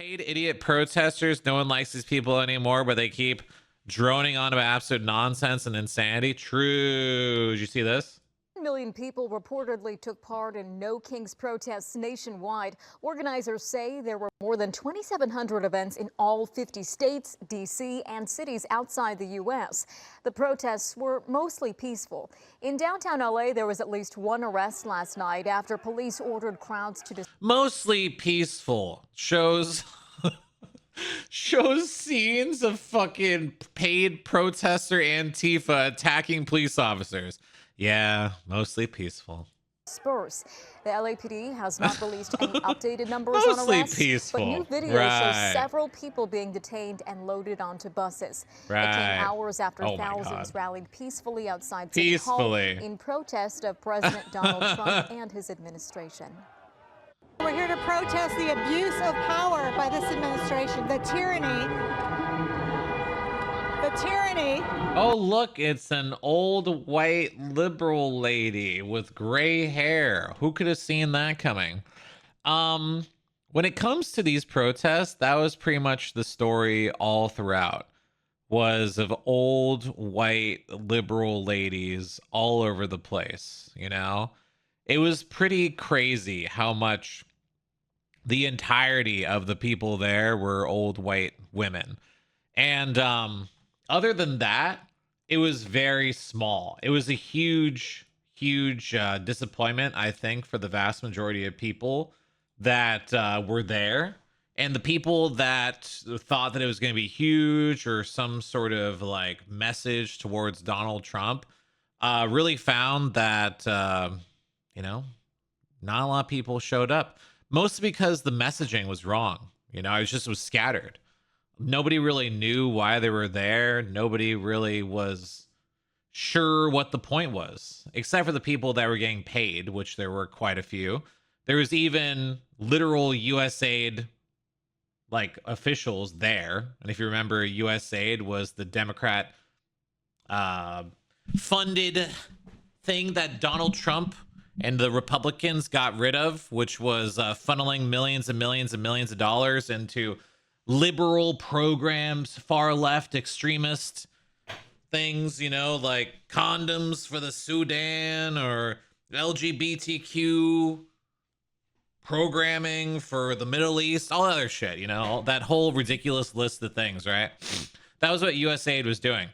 Paid idiot protesters. No one likes these people anymore, but they keep droning on about absolute nonsense and insanity. True. Did you see this? Million people reportedly took part in No Kings protests nationwide. Organizers say there were more than 2,700 events in all 50 states, D.C., and cities outside the U.S. The protests were mostly peaceful. In downtown L.A., there was at least one arrest last night after police ordered crowds to mostly peaceful. Shows scenes of fucking paid protester Antifa attacking police officers. Yeah, mostly peaceful. disperse. The LAPD has not released any updated numbers on Mostly arrests, peaceful. but new video shows several people being detained and loaded onto buses. It came hours after thousands rallied peacefully outside City Hall in protest of President Donald Trump and his administration. We're here to protest the abuse of power by this administration, the tyranny. Oh, look, it's an old white liberal lady with gray hair. Who could have seen that coming? When it comes to these protests, that was pretty much the story all throughout, was of old white liberal ladies all over the place, you know? It was pretty crazy how much the entirety of the people there were old white women. And other than that, it was very small. It was a huge disappointment, I think, for the vast majority of people that were there. And the people that thought that it was going to be huge or some sort of like message towards Donald Trump really found that, you know, not a lot of people showed up. Mostly because the messaging was wrong. You know, it was scattered. Nobody really knew why they were there. Nobody really was sure what the point was, except for the people that were getting paid, which there were quite a few. There was even literal USAID like officials there. And if you remember, USAID was the Democrat funded thing that Donald Trump and the Republicans got rid of, which was funneling millions and millions and millions of dollars into liberal programs, far left extremist things, you know, like condoms for the Sudan or LGBTQ programming for the Middle East, all other shit, you know, that whole ridiculous list of things, right? That was what USAID was doing.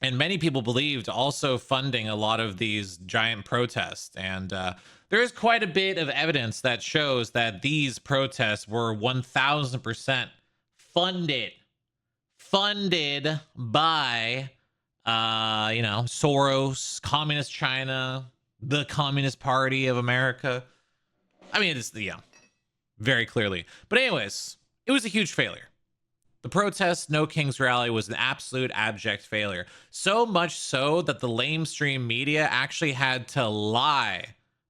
And many people believed also funding a lot of these giant protests. And there is quite a bit of evidence that shows that these protests were 1000% funded by, you know, Soros, Communist China, the Communist Party of America. I mean, it's, yeah, very clearly. But anyways, it was a huge failure. The protest No Kings rally was an absolute abject failure. So much so that the lamestream media actually had to lie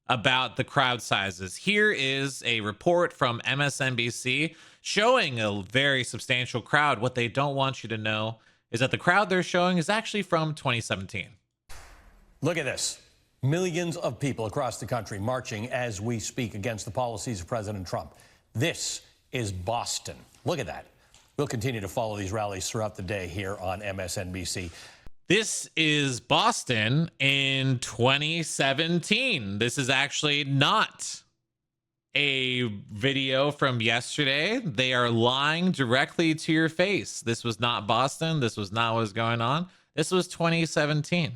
about the crowd sizes. Here is a report from MSNBC showing a very substantial crowd. What they don't want you to know is that the crowd they're showing is actually from 2017. Look at this. Millions of people across the country marching as we speak against the policies of President Trump. This is Boston. Look at that. We'll continue to follow these rallies throughout the day here on MSNBC. This is Boston in 2017. This is actually not a video from yesterday. They are lying directly to your face. This was not Boston. This was not what was going on. This was 2017.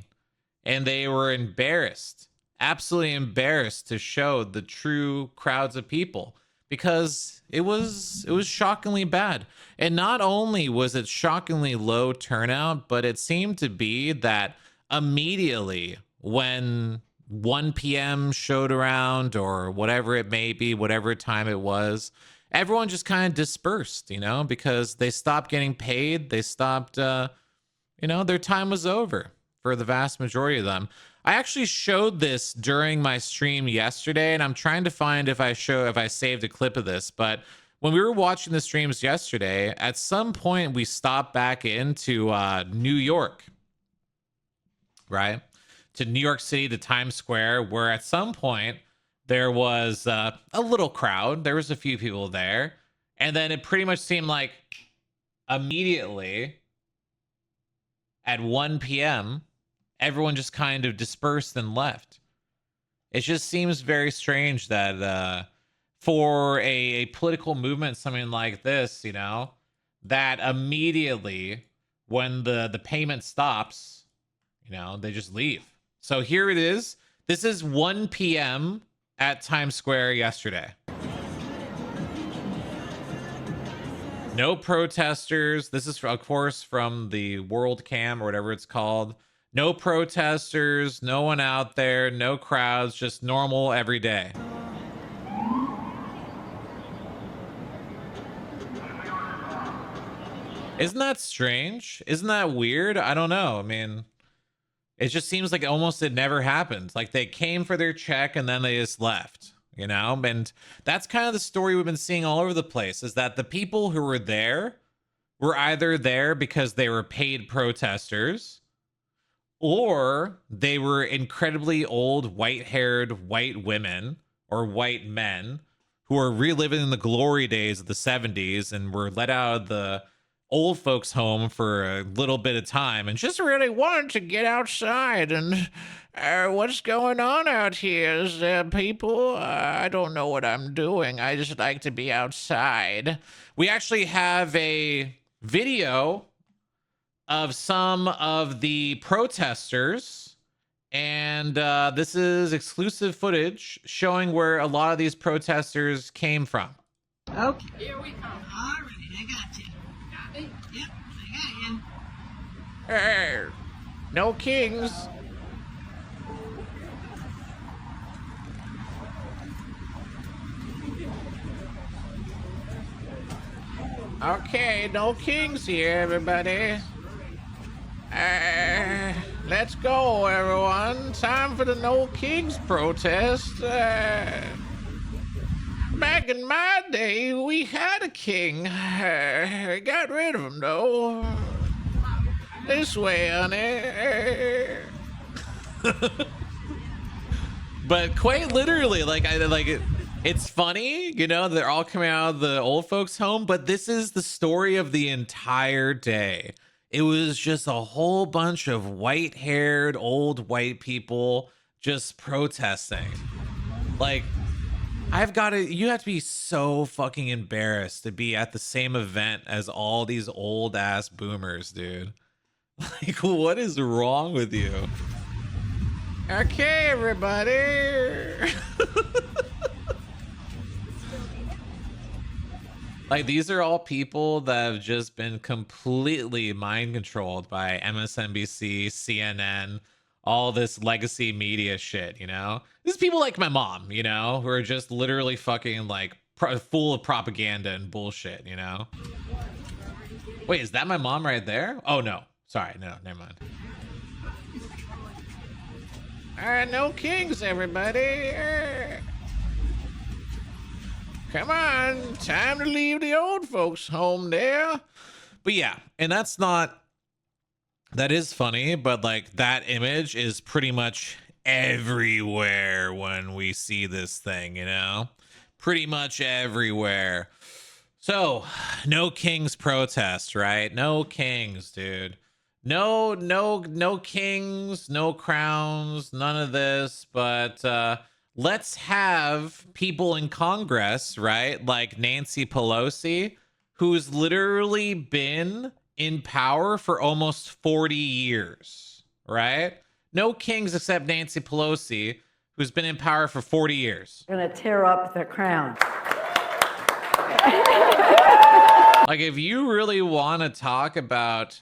And they were embarrassed, absolutely embarrassed to show the true crowds of people, because it was shockingly bad. And not only was it shockingly low turnout, but it seemed to be that immediately when 1 p.m. showed around, or whatever it may be, whatever time it was, everyone just kind of dispersed, you know, because they stopped getting paid. They stopped, you know, their time was over for the vast majority of them. I actually showed this during my stream yesterday, and I'm trying to find if I saved a clip of this, but when we were watching the streams yesterday, at some point we stopped back into New York, right? To New York City, to Times Square, where at some point there was a little crowd. There was a few people there, And then it pretty much seemed like immediately at 1 p.m., everyone just kind of dispersed and left. It just seems very strange that for a political movement, something like this, you know, that immediately when the payment stops, you know, they just leave. So here it is. This is 1 p.m. at Times Square yesterday. No protesters. This is, of course, from the World Cam or whatever it's called. No protesters, no one out there, no crowds, just normal every day. Isn't that strange? Isn't that weird? I don't know. I mean, it just seems like almost it never happened. Like they came for their check and then they just left, you know? And that's kind of the story we've been seeing all over the place, is that the people who were there were either there because they were paid protesters, or they were incredibly old, white-haired white women or white men who are reliving the glory days of the 70s and were let out of the old folks home for a little bit of time and just really wanted to get outside. And what's going on out here is people, I don't know what I'm doing. I just like to be outside. We actually have a video of some of the protesters, and this is exclusive footage showing where a lot of these protesters came from. Okay, here we come. All right, I got you. Got me? Yep, I got you. Hey, no kings. Okay, no kings here, everybody. Let's go, everyone. Time for the No Kings protest. Back in my day, we had a king. Got rid of him, though. This way, honey. But quite literally, it's funny, you know, they're all coming out of the old folks' home, but this is the story of the entire day. It was just a whole bunch of white-haired old white people just protesting. Like, you have to be so fucking embarrassed to be at the same event as all these old ass boomers, dude. Like, what is wrong with you? Okay, everybody. Like, these are all people that have just been completely mind controlled by MSNBC, CNN, all this legacy media shit, you know? This is people like my mom, you know, who are just literally fucking like full of propaganda and bullshit, you know? Wait, is that my mom right there? Oh, no. Sorry, no, never mind. No kings, everybody. Come on, time to leave the old folks home there. But yeah, and that is funny, but like that image is pretty much everywhere when we see this thing, you know? Pretty much everywhere. So, no kings protest, right? No kings, dude. No kings, no crowns, none of this, but let's have people in Congress, right? Like Nancy Pelosi, who's literally been in power for almost 40 years, right? No kings except Nancy Pelosi, who's been in power for 40 years. I'm gonna tear up the crown. Like, if you really want to talk about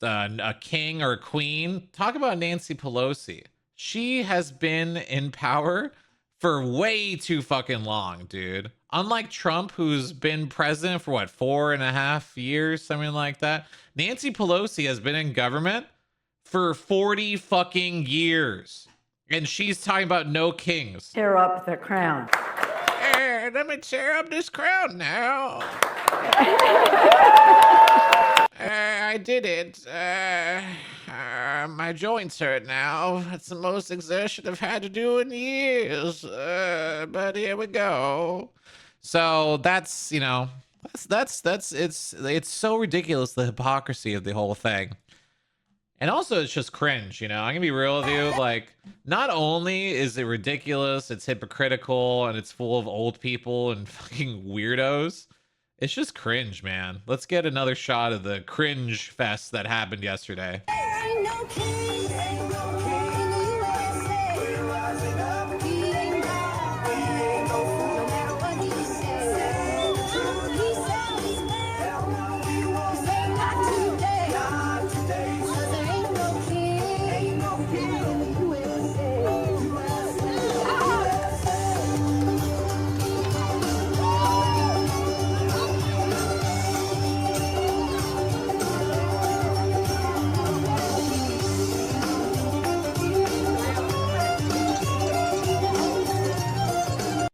a king or a queen, talk about Nancy Pelosi. She has been in power for way too fucking long, dude. Unlike Trump, who's been president for what, 4.5 years, something like that. Nancy Pelosi has been in government for 40 fucking years. And she's talking about no kings. Tear up the crown. Hey, let me tear up this crown now. I did it. My joints hurt now. It's the most exertion I've had to do in years. But here we go. So that's, you know, that's it's so ridiculous, the hypocrisy of the whole thing. And also it's just cringe, you know. I'm gonna be real with you. Like, not only is it ridiculous, it's hypocritical, and it's full of old people and fucking weirdos. It's just cringe, man. Let's get another shot of the cringe fest that happened yesterday.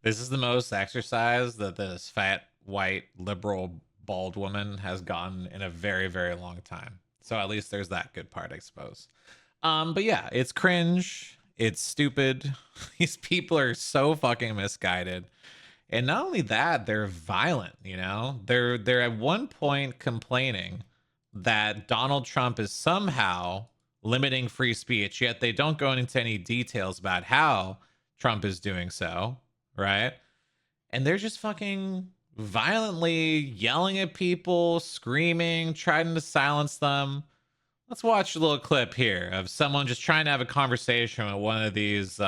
This is the most exercise that this fat, white, liberal, bald woman has gotten in a very, very long time. So at least there's that good part, I suppose. But yeah, it's cringe. It's stupid. These people are so fucking misguided. And not only that, they're violent, you know? They're at one point complaining that Donald Trump is somehow limiting free speech, yet they don't go into any details about how Trump is doing so. Right? And they're just fucking violently yelling at people, screaming, trying to silence them. Let's watch a little clip here of someone just trying to have a conversation with one of these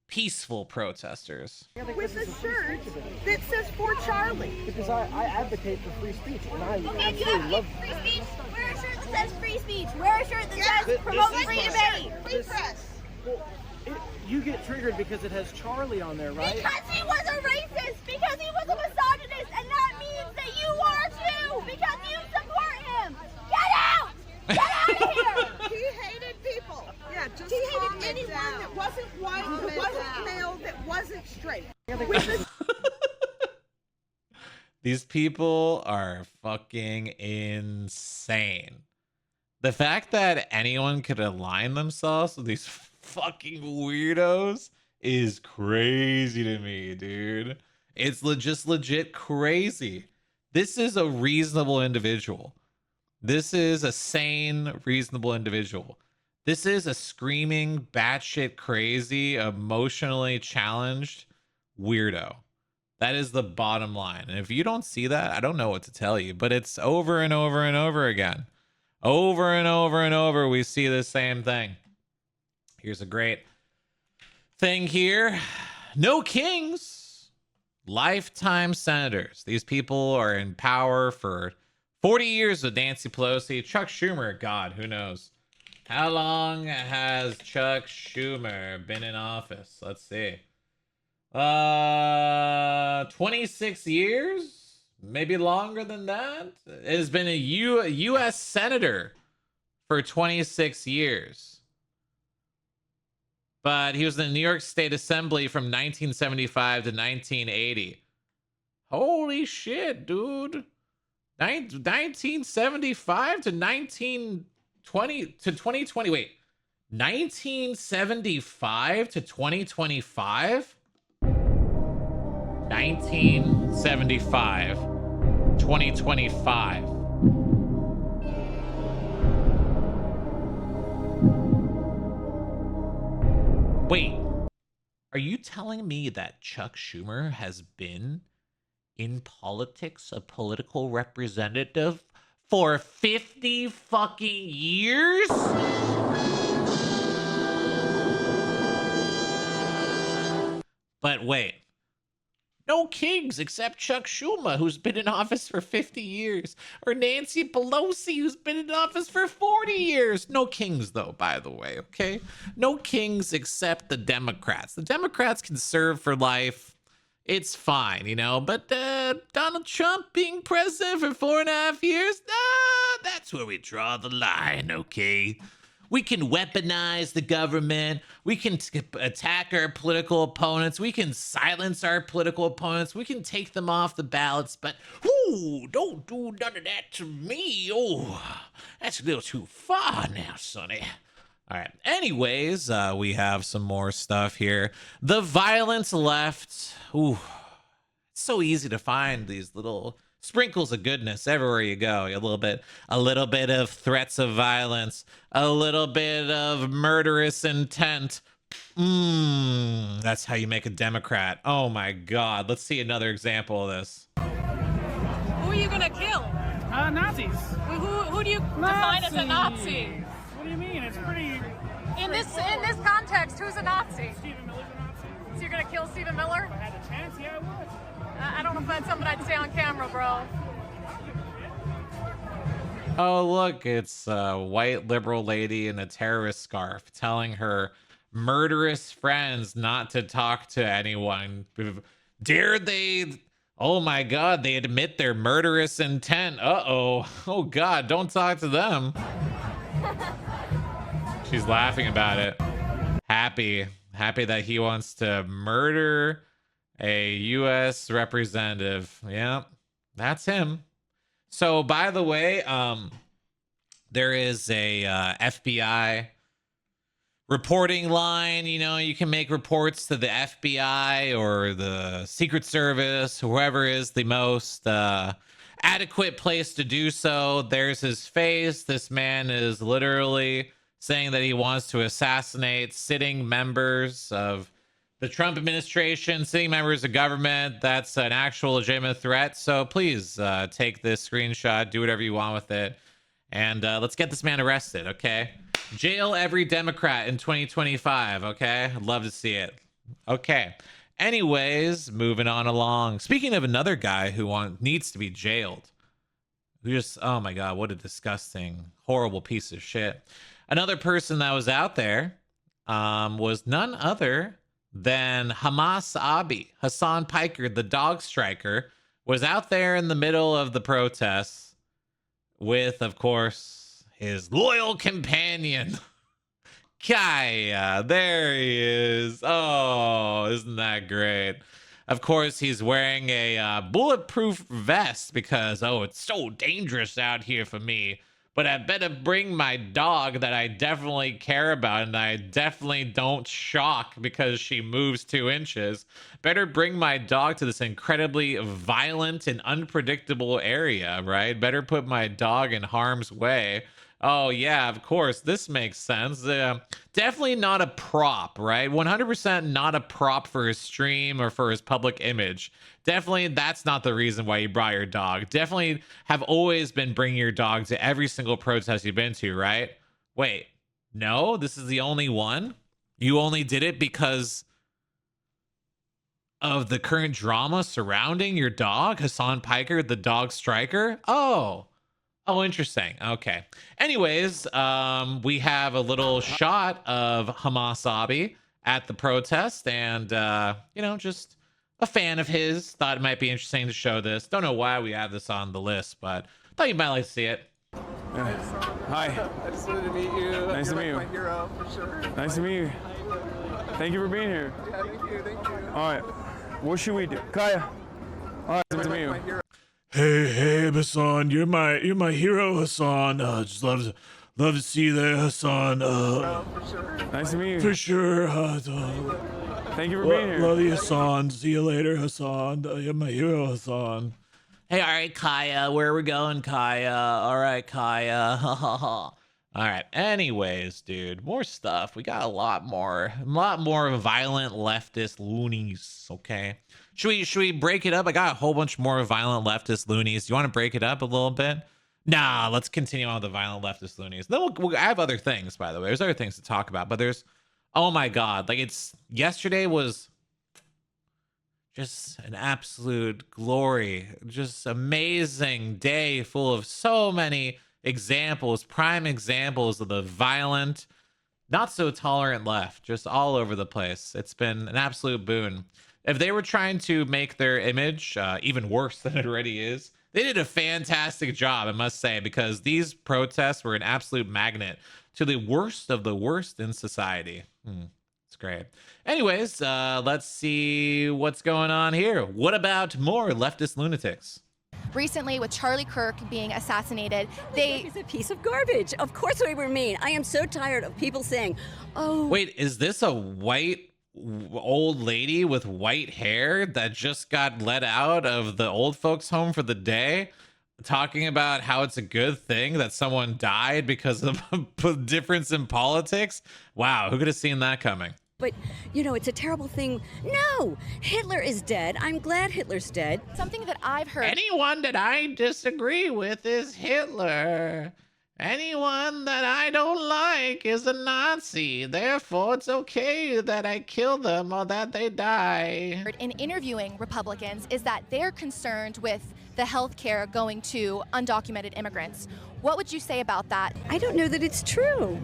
peaceful protesters. With a shirt that says "For Charlie." Because I advocate for free speech, and I Okay, you absolutely love advocate free speech. Wear a shirt that says free speech. Wear a shirt that says promote free debate. Free press. Well, you get triggered because it has Charlie on there, right? Because he was a racist. Because he was a misogynist, and that means that you are too. Because you support him. Get out! Get out of here! He hated people. Yeah, just He hated calm it anyone down. that wasn't white, that wasn't male, that wasn't straight. These people are fucking insane. The fact that anyone could align themselves with these fucking weirdos is crazy to me, dude. It's just legit crazy. This is a reasonable individual. This is a sane, reasonable individual. This is a screaming, batshit crazy, emotionally challenged weirdo. That is the bottom line. And if you don't see that, I don't know what to tell you, but it's over and over and over again. Over and over and over, we see the same thing. Here's a great thing here. No kings, lifetime senators. These people are in power for 40 years with Nancy Pelosi. Chuck Schumer, God, who knows? How long has Chuck Schumer been in office? Let's see. 26 years? Maybe longer than that? It has been a U.S. senator for 26 years. But he was in the New York State Assembly from 1975 to 1980. Holy shit, dude. 1975 to 1920 to 2020. Wait, 1975 to 2025? 1975, 2025. Wait, are you telling me that Chuck Schumer has been in politics, a political representative, for 50 fucking years? But wait. No kings except Chuck Schumer, who's been in office for 50 years, or Nancy Pelosi, who's been in office for 40 years. No kings, though, by the way, okay? No kings except the Democrats. The Democrats can serve for life. It's fine, you know, but Donald Trump being president for 4.5 years, that's where we draw the line, okay? We can weaponize the government. We can attack our political opponents. We can silence our political opponents. We can take them off the ballots. But, ooh, don't do none of that to me. Oh, that's a little too far now, Sonny. All right. Anyways, we have some more stuff here. The violence left. Ooh, So easy to find these little sprinkles of goodness everywhere you go. A little bit of threats of violence, a little bit of murderous intent. That's how you make a Democrat. Oh my God. Let's see another example of this. Who are you gonna kill? Nazis. Who do you define as a Nazi? What do you mean? It's pretty. In this context, who's a Nazi? Stephen Miller's a Nazi. So you're gonna kill Stephen Miller? If I had the chance, yeah, I would. I don't know if that's something I'd say on camera, bro. Oh, look, it's a white liberal lady in a terrorist scarf telling her murderous friends not to talk to anyone. Dare they? Oh my God, they admit their murderous intent. Uh-oh. Oh God, don't talk to them. She's laughing about it. Happy that he wants to murder a U.S. representative. Yeah, that's him. So, by the way, there is a FBI reporting line. You know, you can make reports to the FBI or the Secret Service, whoever is the most adequate place to do so. There's his face. This man is literally saying that he wants to assassinate sitting members of the Trump administration, sitting members of government. That's an actual legitimate threat. So please take this screenshot, do whatever you want with it, and let's get this man arrested, okay? Jail every Democrat in 2025, okay? I'd love to see it. Okay. Anyways, moving on along. Speaking of another guy who needs to be jailed, who just, oh my God, what a disgusting, horrible piece of shit. Another person that was out there was none other than Hamas Abi. Hassan Piker, the dog striker, was out there in the middle of the protests with, of course, his loyal companion, Kaya. There he is. Oh, isn't that great? Of course, he's wearing a bulletproof vest because, oh, it's so dangerous out here for me. But I better bring my dog that I definitely care about and I definitely don't shock because she moves 2 inches. Better bring my dog to this incredibly violent and unpredictable area, right? Better put my dog in harm's way. Oh, yeah, of course. This makes sense. Definitely not a prop, right? 100% not a prop for his stream or for his public image. Definitely, that's not the reason why you brought your dog. Definitely have always been bringing your dog to every single protest you've been to, right? Wait, no? This is the only one? You only did it because of the current drama surrounding your dog, Hassan Piker, the dog striker? Oh, interesting. Okay. Anyways, we have a little shot of Hamas Abi at the protest and, you know, just a fan of his. Thought it might be interesting to show this. Don't know why we have this on the list, but thought you might like to see it. Hi. I just wanted to meet you. Nice to meet you. My hero, for sure. Nice to meet you. Thank you for being here. Yeah, thank you. All right. What should we do? Kaya. All right, nice to meet you. Hey, Hassan, you're my hero, Hassan. Just love to see you there, Hassan. For sure. Nice to meet you. For sure. Thank you for being here. Love you, Hassan. See you later, Hassan. You're my hero, Hassan. Hey, all right, Kaya, where are we going, Kaya? All right, Kaya. All right. Anyways, dude, more stuff. We got a lot more violent leftist loonies. Okay. Should we break it up? I got a whole bunch more violent leftist loonies. Do you want to break it up a little bit? Nah, let's continue on with the violent leftist loonies. Then I have other things, by the way. There's other things to talk about, but there's, oh my God, like yesterday was just an absolute glory, just amazing day full of so many examples, prime examples of the violent, not so tolerant left, just all over the place. It's been an absolute boon. If they were trying to make their image even worse than it already is, they did a fantastic job, I must say, because these protests were an absolute magnet to the worst of the worst in society. It's great. Anyways, let's see what's going on here. What about more leftist lunatics? Recently, with Charlie Kirk being assassinated, He's a piece of garbage. Of course we were mean. I am so tired of people saying, oh. Wait, is this a white old lady with white hair that just got let out of the old folks home for the day, talking about how it's a good thing that someone died because of a difference in politics. Wow, who could have seen that coming? But, you know, it's a terrible thing. No, Hitler is dead. I'm glad Hitler's dead. Something that I've heard. Anyone that I disagree with is Hitler. Anyone that I don't like is a Nazi. Therefore, it's okay that I kill them or that they die. In interviewing Republicans is that they're concerned with the health care going to undocumented immigrants. What would you say about that? I don't know that it's true.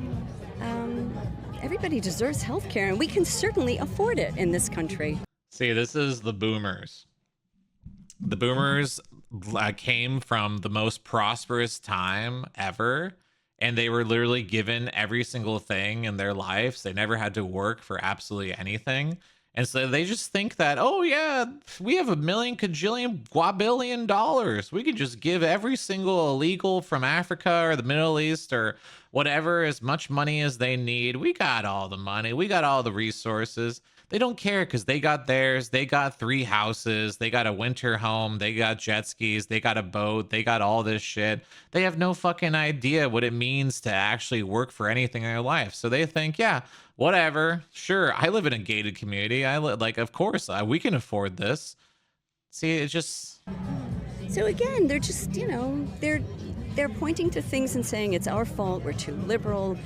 Everybody deserves health care, and we can certainly afford it in this country. See, this is the boomers. The boomers came from the most prosperous time ever, and they were literally given every single thing in their lives. They never had to work for absolutely anything. And so they just think that, oh yeah, we have a million cajillion guabillion dollars. We could just give every single illegal from Africa or the Middle East or whatever as much money as they need. We got all the money. We got all the resources. They don't care because they got theirs. They got 3 houses. They got a winter home. They got jet skis. They got a boat. They got all this shit. They have no fucking idea what it means to actually work for anything in their life. So they think, yeah, whatever. Sure, I live in a gated community. Like, of course, we can afford this. See, it's just... So again, they're just, you know, they're pointing to things and saying it's our fault. We're too liberal.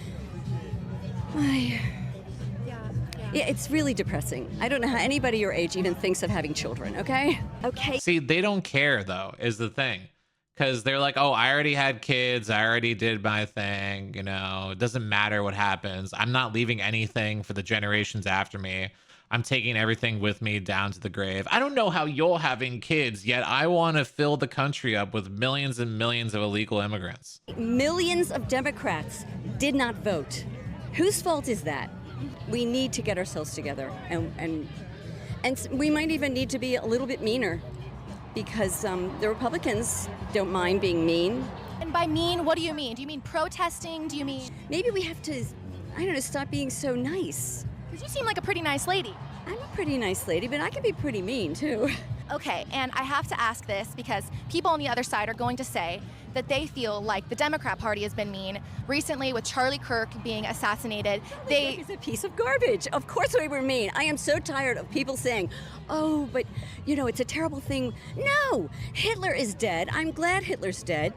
Yeah, it's really depressing. I don't know how anybody your age even thinks of having children, okay? Okay. See, they don't care, though, is the thing. Because they're like, oh, I already had kids. I already did my thing. You know, it doesn't matter what happens. I'm not leaving anything for the generations after me. I'm taking everything with me down to the grave. I don't know how you're having kids, yet I want to fill the country up with millions and millions of illegal immigrants. Millions of Democrats did not vote. Whose fault is that? We need to get ourselves together, and we might even need to be a little bit meaner, because the Republicans don't mind being mean. And by mean, what do you mean? Do you mean protesting? Do you mean... Maybe we have to, I don't know, stop being so nice. Because you seem like a pretty nice lady. I'm a pretty nice lady, but I can be pretty mean, too. Okay, and I have to ask this because people on the other side are going to say that they feel like the Democrat Party has been mean. Recently, with Charlie Kirk being assassinated, Charlie Kirk is a piece of garbage. Of course we were mean. I am so tired of people saying, oh, but, you know, it's a terrible thing. No, Hitler is dead. I'm glad Hitler's dead.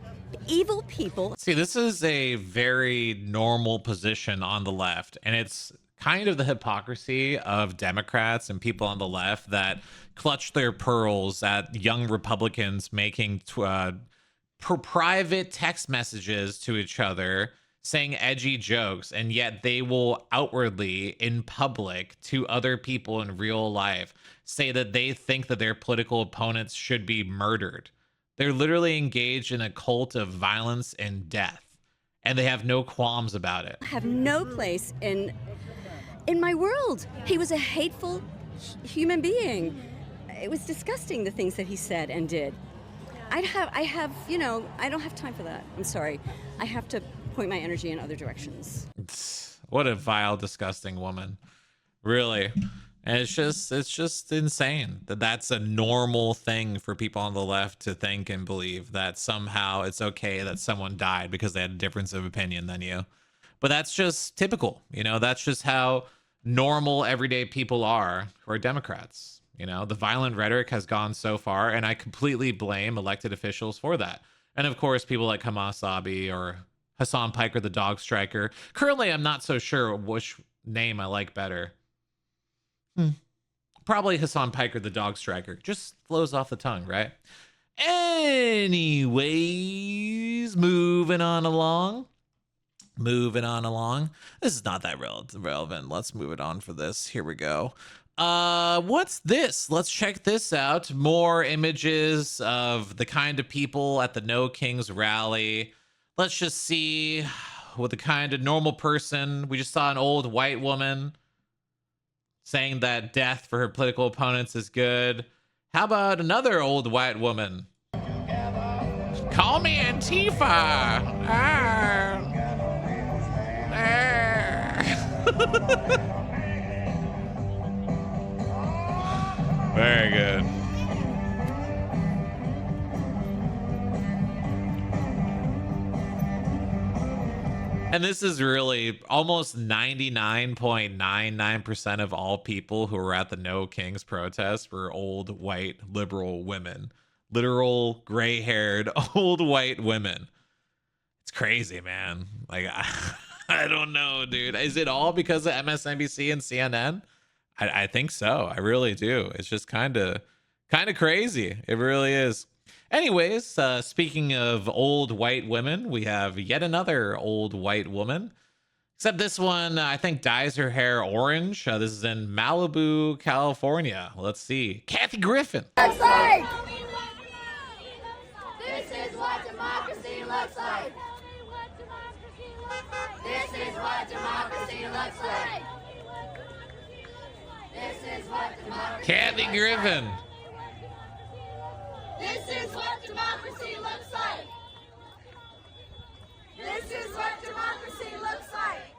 Evil people. See, this is a very normal position on the left, and it's kind of the hypocrisy of Democrats and people on the left that clutch their pearls at young Republicans making private text messages to each other saying edgy jokes, and yet they will outwardly in public to other people in real life say that they think that their political opponents should be murdered. They're literally engaged in a cult of violence and death, and they have no qualms about it. I have no place in my world. He was a hateful human being. It was disgusting, the things that he said and did. I have, you know, I don't have time for that. I'm sorry. I have to point my energy in other directions. What a vile, disgusting woman. Really. And it's just insane that that's a normal thing for people on the left to think and believe, that somehow it's okay that someone died because they had a difference of opinion than you. But that's just typical. You know, that's just how normal everyday people are who are Democrats. You know, the violent rhetoric has gone so far, and I completely blame elected officials for that. And of course, people like Hamas Abi or Hassan Piker, the dog striker. Currently, I'm not so sure which name I like better. Probably Hassan Piker, the dog striker. Just flows off the tongue, right? Anyways, moving on along. This is not that relevant. Let's move it on for this. Here we go. What's this? Let's check this out. More images of the kind of people at the No Kings rally. Let's just see what the kind of normal person. We just saw an old white woman saying that death for her political opponents is good. How about another old white woman? Call me Antifa. Very good. And this is really almost 99.99% of all people who were at the No Kings protest were old white liberal women. Literal gray-haired old white women. It's crazy, man. Like, I don't know, dude. Is it all because of MSNBC and CNN? I think so. I really do. It's just kind of crazy. It really is. Anyways, speaking of old white women, we have yet another old white woman. Except this one, I think, dyes her hair orange. This is in Malibu, California. Let's see. Kathy Griffin. Looks like. This is what democracy looks like. This is what democracy looks like. This is what democracy. Kathy Griffin. This is what democracy looks like. This is what democracy looks like.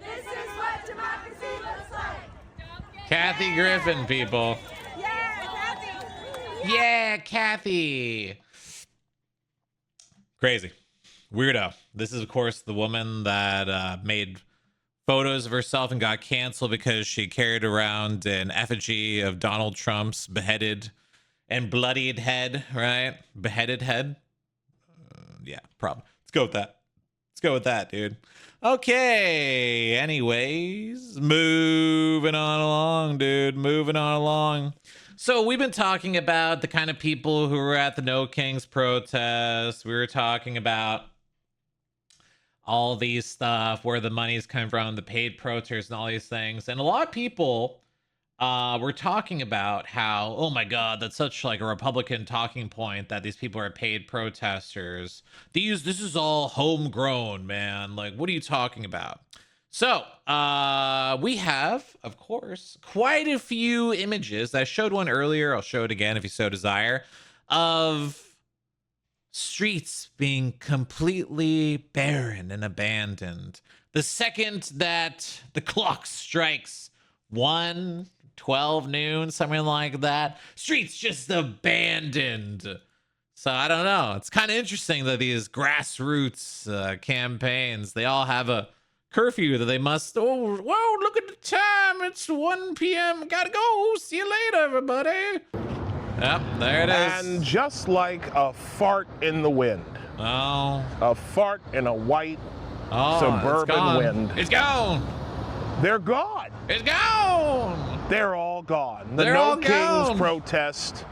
This is what democracy looks like. Kathy Griffin, people. Yeah, Kathy. Yeah, Kathy. Crazy. Weirdo. This is, of course, the woman that made photos of herself and got canceled because she carried around an effigy of Donald Trump's beheaded and bloodied head, right? Beheaded head. Yeah, problem. Let's go with that. Let's go with that, dude. Okay. Anyways, moving on along, dude. Moving on along. So we've been talking about the kind of people who were at the No Kings protest. We were talking about all these stuff, where the money's coming from, the paid protesters and all these things. And a lot of people were talking about how, oh my God, that's such like a Republican talking point that these people are paid protesters. This is all homegrown, man. Like, what are you talking about? So we have, of course, quite a few images. I showed one earlier. I'll show it again if you so desire, of streets being completely barren and abandoned. The second that the clock strikes 12 noon, something like that, streets just abandoned. So I don't know. It's kind of interesting that these grassroots campaigns, they all have a curfew that they must, oh, whoa, look at the time. It's 1 p.m. Gotta go. See you later, everybody. Yep, there it is. And just like a fart in the wind. Oh. A fart in a white suburban wind. It's gone. They're gone. It's gone. They're all gone. The They're No all Kings gone. protest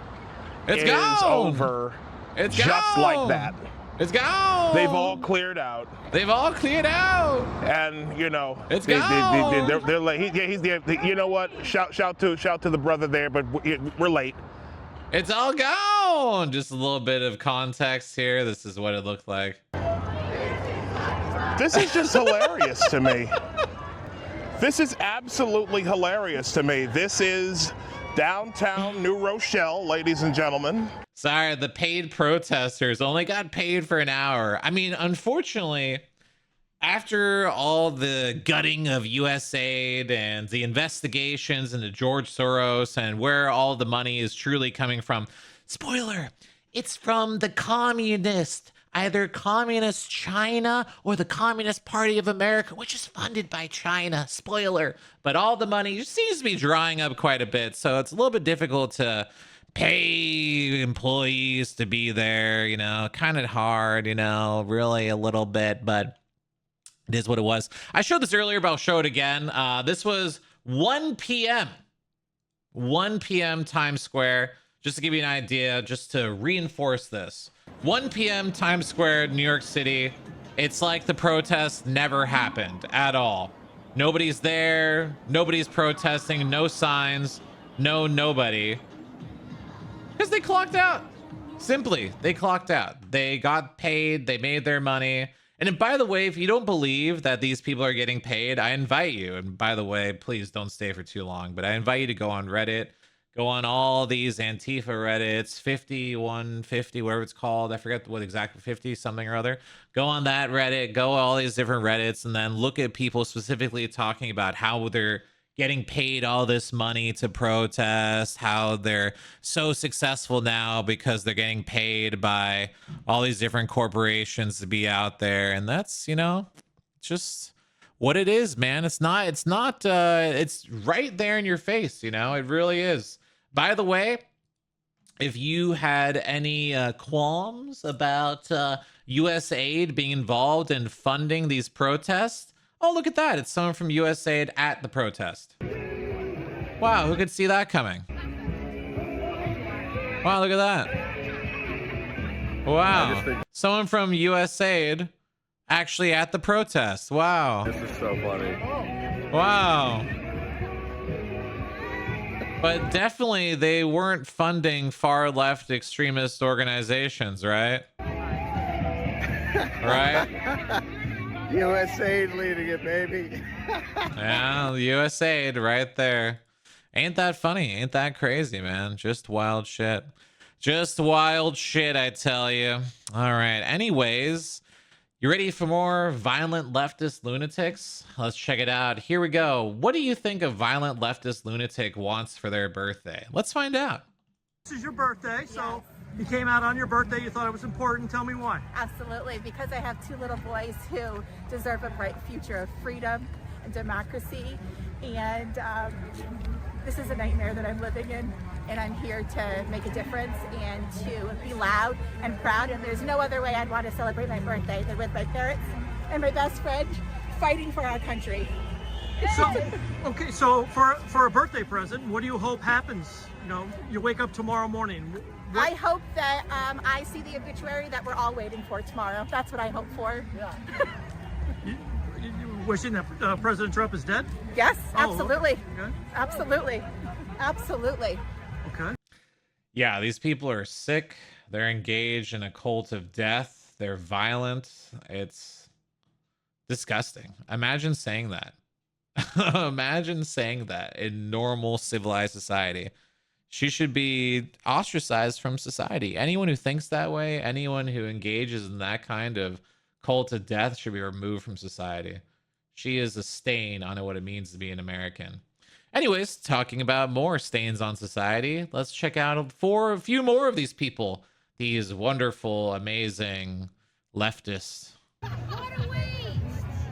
It's is gone. over. It's just gone. like that. It's gone. They've all cleared out. They've all cleared out. And you know, it's gone. They're late. He's the. You know what? Shout to the brother there, but we're late. It's all gone. Just a little bit of context here. This is what it looked like. This is just hilarious to me. This is absolutely hilarious to me. This is downtown New Rochelle, ladies and gentlemen. Sorry, the paid protesters only got paid for an hour. I mean, unfortunately, after all the gutting of USAID and the investigations into George Soros and where all the money is truly coming from, spoiler, it's from the communist, either communist China or the Communist Party of America, which is funded by China, spoiler. But all the money seems to be drying up quite a bit, so it's a little bit difficult to pay employees to be there, you know, kind of hard, you know, really a little bit, but it is what it was. I showed this earlier, but I'll show it again. This was 1 p.m. 1 p.m. Times Square. Just to give you an idea, just to reinforce this. 1 p.m. Times Square, New York City. It's like the protest never happened at all. Nobody's there. Nobody's protesting. No signs. No nobody. Because they clocked out. Simply, they clocked out. They got paid. They made their money. And by the way, if you don't believe that these people are getting paid, I invite you. And by the way, please don't stay for too long. But I invite you to go on Reddit. Go on all these Antifa Reddits, 5150, whatever it's called. I forget what exactly, 50 something or other. Go on that Reddit. Go all these different Reddits. And then look at people specifically talking about how they're getting paid all this money to protest, how they're so successful now because they're getting paid by all these different corporations to be out there. And that's, you know, just what it is, man. It's right there in your face, you know, it really is. By the way, if you had any qualms about USAID being involved in funding these protests, oh, look at that. It's someone from USAID at the protest. Wow, who could see that coming? Wow, look at that. Wow. Someone from USAID actually at the protest. Wow. This is so funny. Wow. But definitely they weren't funding far left extremist organizations, right? Right? USA leading it, baby. Yeah, the USAID right there. Ain't that funny? Ain't that crazy, man? Just wild shit. Just wild shit, I tell you. All right. Anyways, you ready for more violent leftist lunatics? Let's check it out. Here we go. What do you think a violent leftist lunatic wants for their birthday? Let's find out. This is your birthday, so you came out on your birthday. You thought it was important. Tell me why. Absolutely, because I have 2 little boys who deserve a bright future of freedom and democracy. And this is a nightmare that I'm living in. And I'm here to make a difference and to be loud and proud. And there's no other way I'd want to celebrate my birthday than with my parents and my best friend fighting for our country. So, okay, so for a birthday present, what do you hope happens? You know, you wake up tomorrow morning. I hope that I see the obituary that we're all waiting for tomorrow. That's what I hope for. Yeah. you wishing that President Trump is dead? Yes, Oh, absolutely. okay. Absolutely. Absolutely. Okay. Yeah, these people are sick. They're engaged in a cult of death. They're violent. It's disgusting. Imagine saying that. Imagine saying that in normal civilized society. She should be ostracized from society. Anyone who thinks that way, anyone who engages in that kind of cult of death should be removed from society. She is a stain on what it means to be an American. Anyways, talking about more stains on society, let's check out a few more of these people. These wonderful, amazing leftists.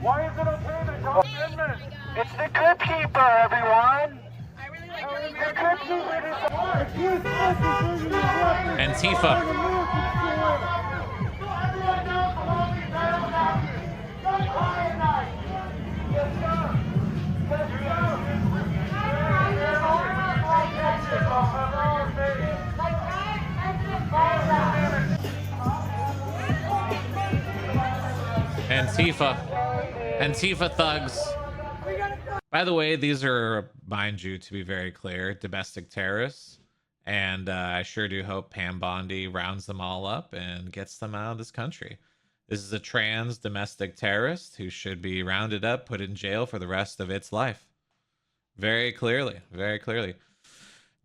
Why is it okay to talk amendment? It's the Good Keeper, everyone. The Good Keeper Antifa. Antifa thugs. By the way, these are, mind you, to be very clear, domestic terrorists. And I sure do hope Pam Bondi rounds them all up and gets them out of this country. This is a trans domestic terrorist who should be rounded up, put in jail for the rest of its life. Very clearly, very clearly.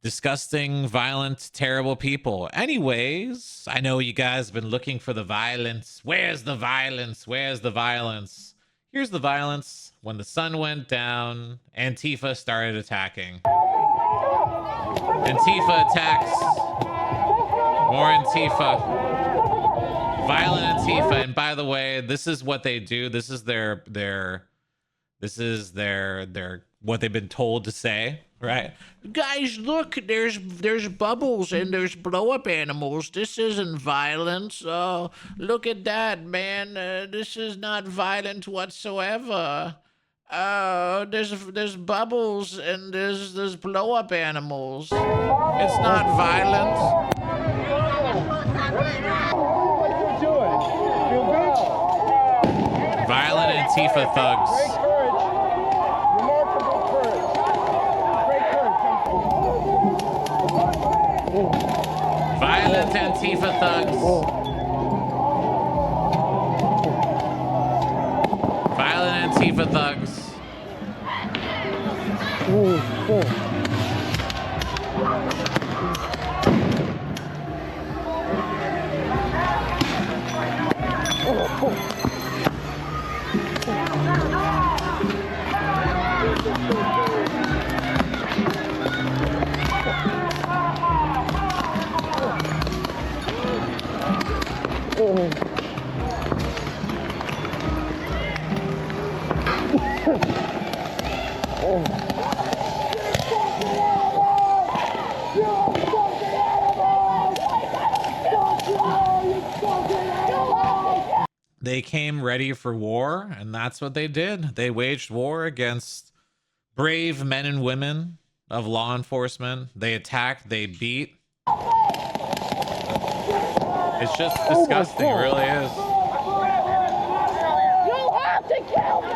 Disgusting, violent, terrible people. Anyways, I know you guys have been looking for the violence. Where's the violence? Where's the violence? Here's the violence. When the sun went down, Antifa started attacking. Antifa attacks. More Antifa. Violent Antifa. And by the way, this is what they do. This is their what they've been told to say, right? Guys, look, there's bubbles and there's blow-up animals. This isn't violence. Oh, look at that, man. This is not violent whatsoever. There's bubbles and there's blow-up animals. It's not violent. Violent Antifa thugs. Violent Antifa thugs. Violent Antifa thugs. They came ready for war, and that's what they did. They waged war against brave men and women of law enforcement. They attacked, they beat. It's just disgusting, it really is. You have to kill me!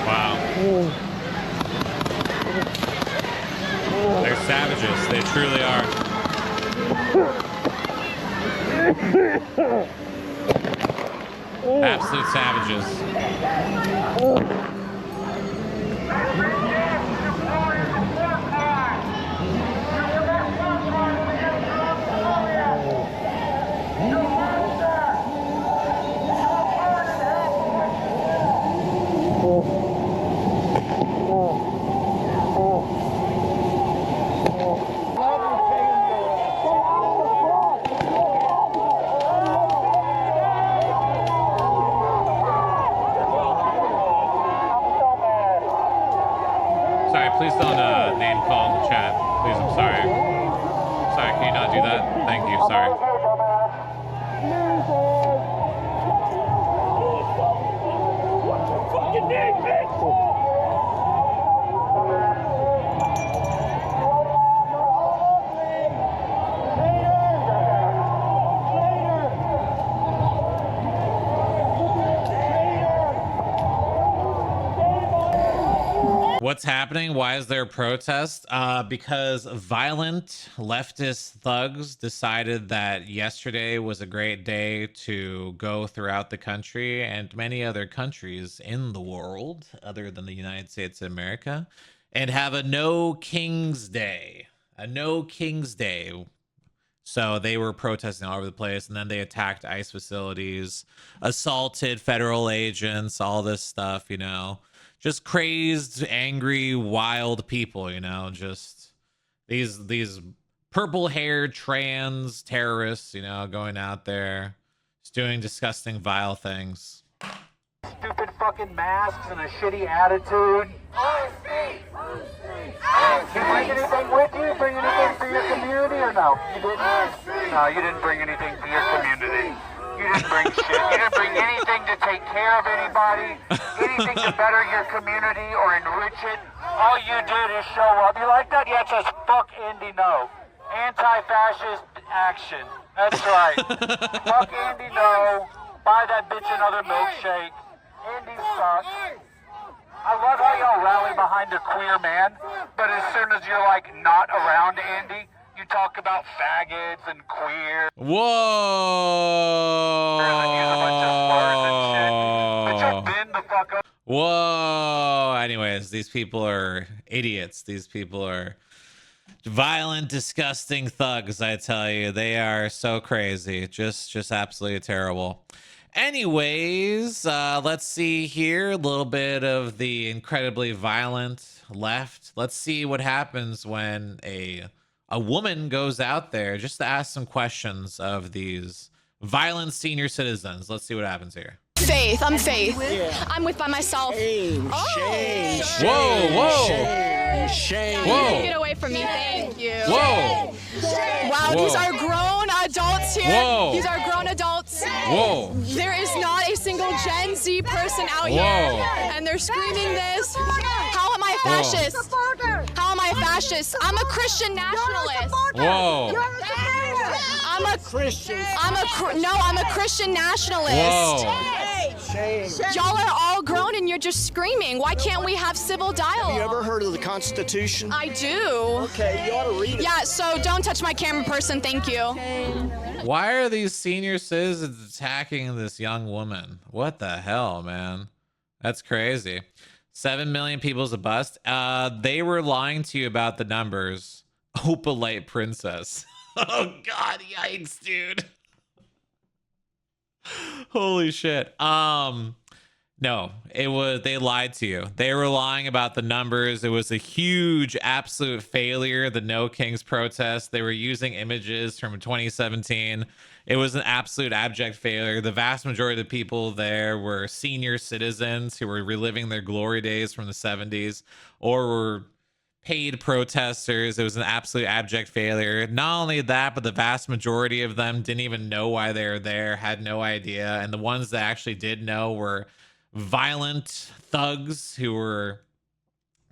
Wow. They're savages. They truly are. Absolute savages. Sorry, please don't name call in the chat. Please, I'm sorry. Sorry, can you not do that? Thank you, sorry. Fucking name, bitch! What's happening? Why is there a protest? Because violent leftist thugs decided that yesterday was a great day to go throughout the country and many other countries in the world other than the United States of America and have a no King's Day. A no King's Day. So they were protesting all over the place, and then they attacked ICE facilities, assaulted federal agents, all this stuff, you know. Just crazed, angry, wild people, you know, just these purple-haired trans terrorists, you know, going out there, just doing disgusting, vile things. Stupid fucking masks and a shitty attitude. You bring anything with you? Bring anything for your community or no? You didn't? No, you didn't bring anything for your community. You didn't bring shit. You didn't bring anything to take care of anybody, anything to better your community or enrich it. All you did is show up. You like that? Yeah, it says fuck Indy no. Anti-fascist action. That's right. Fuck Indy no. Buy that bitch another milkshake. Indy sucks. I love how y'all rally behind a queer man, but as soon as you're like not around Andy, you talk about faggots and queer. Whoa. Whoa. Anyways, these people are idiots. These people are violent, disgusting thugs, I tell you. They are so crazy. Just absolutely terrible. Anyways, let's see here. A little bit of the incredibly violent left. Let's see what happens when a woman goes out there just to ask some questions of these violent senior citizens. Let's see what happens here. Faith. I'm Faith. Yeah. I'm with by myself. Shame. Whoa. Shame. Whoa. Get away from me. Thank you. Whoa. Wow, Whoa. these are grown adults here. Whoa. These are grown adults. Whoa. There is not a single Gen Z person out Whoa. here. And they're screaming this. How am I a fascist? How am I a fascist? I'm a Christian nationalist. Whoa. I'm a Christian. I'm a Christian nationalist. Whoa. Y'all are all grown and you're just screaming. Why can't we have civil dialogue? Have you ever heard of the Constitution? I do. Okay, you ought to read it. Yeah, so don't touch my camera person, thank you. Why are these senior citizens attacking this young woman? What the hell, man? That's crazy. 7 million people's a bust. They were lying to you about the numbers. Opalite princess. Oh God, yikes, dude. Holy shit. No, they lied to you. They were lying about the numbers. It was a huge absolute failure, the No Kings protest. They were using images from 2017. It was an absolute abject failure. The vast majority of the people there were senior citizens who were reliving their glory days from the 70s, or were paid protesters. It was an absolute abject failure. Not only that, but the vast majority of them didn't even know why they were there, had no idea. And the ones that actually did know were violent thugs who were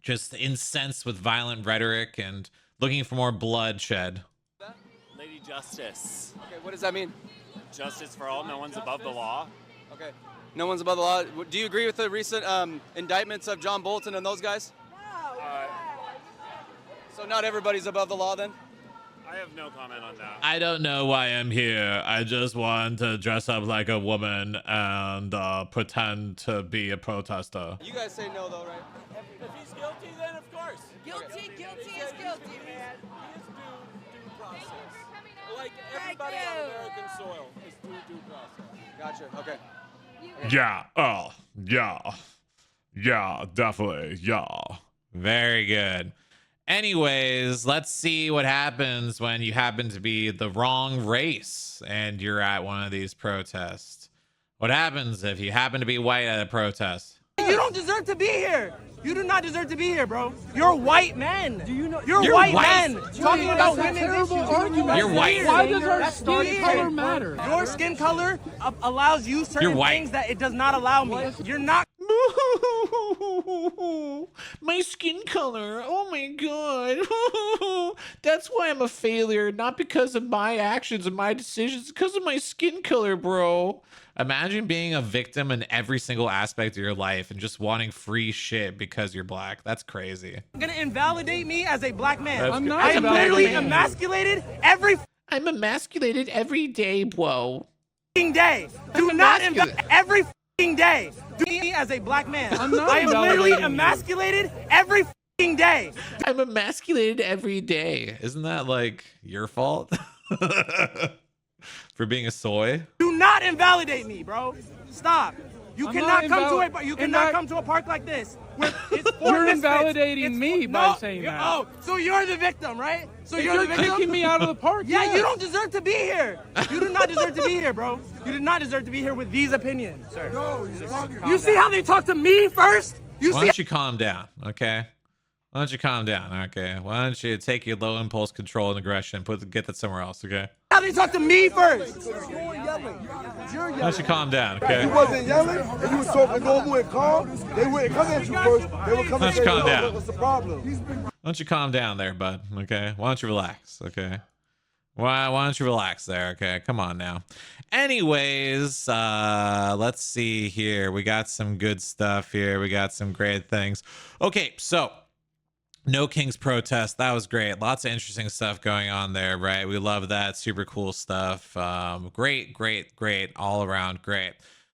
just incensed with violent rhetoric and looking for more bloodshed. Lady Justice. Okay, what does that mean? Justice for all. No one's above the law. Okay. No one's above the law. Do you agree with the recent indictments of John Bolton and those guys? So not everybody's above the law then? I have no comment on that. I don't know why I'm here. I just want to dress up like a woman and pretend to be a protester. You guys say no though, right? If he's guilty, then of course. Guilty, guilty is guilty, man. He is due process. Like everybody on American soil is due process. Gotcha. Okay. Yeah. Oh, yeah. Yeah, definitely. Yeah. Very good. Anyways, let's see what happens when you happen to be the wrong race and you're at one of these protests. What happens if you happen to be white at a protest? You don't deserve to be here. You do not deserve to be here, bro. You're white men. Do you know? You're white men talking about women's issues. You're white. Why does our skin color matter? Your skin color allows you certain things that it does not allow me. You're not. My skin color. Oh my God. That's why I'm a failure. Not because of my actions and my decisions. Because of my skin color, bro. Imagine being a victim in every single aspect of your life and just wanting free shit because you're black. That's crazy. Gonna invalidate me as a black man. I'm not. I am literally emasculated every. I'm emasculated every day, bro. Day. Do not every day. Do me as a black man. I am literally emasculated every day. I'm emasculated every day. Isn't that like your fault? For being a soy? Do not invalidate me, bro. Stop. You cannot come to a park like this. You're invalidating me by saying that. Oh, so you're the victim, right? So you're the victim. Kicking me out of the park. Yeah, you don't deserve to be here. You do not deserve to be here, bro. You do not deserve to be here with these opinions, sir. No, you see how they talk to me first? Why don't you calm down, okay? Why don't you calm down, okay? Why don't you take your low impulse control and aggression and get that somewhere else, okay? How they talk to me first? Why don't you calm down, okay? You wasn't yelling, and you was talking normal and calm. They wouldn't come at you first. They would come and say, down. what's the problem? Why don't you calm down there, bud, okay? Why don't you relax, okay? Why don't you relax there, okay? Come on now. Anyways, let's see here. We got some good stuff here. We got some great things. Okay, so No Kings protest. That was great. Lots of interesting stuff going on there, right? We love that. Super cool stuff. Great all around. Great.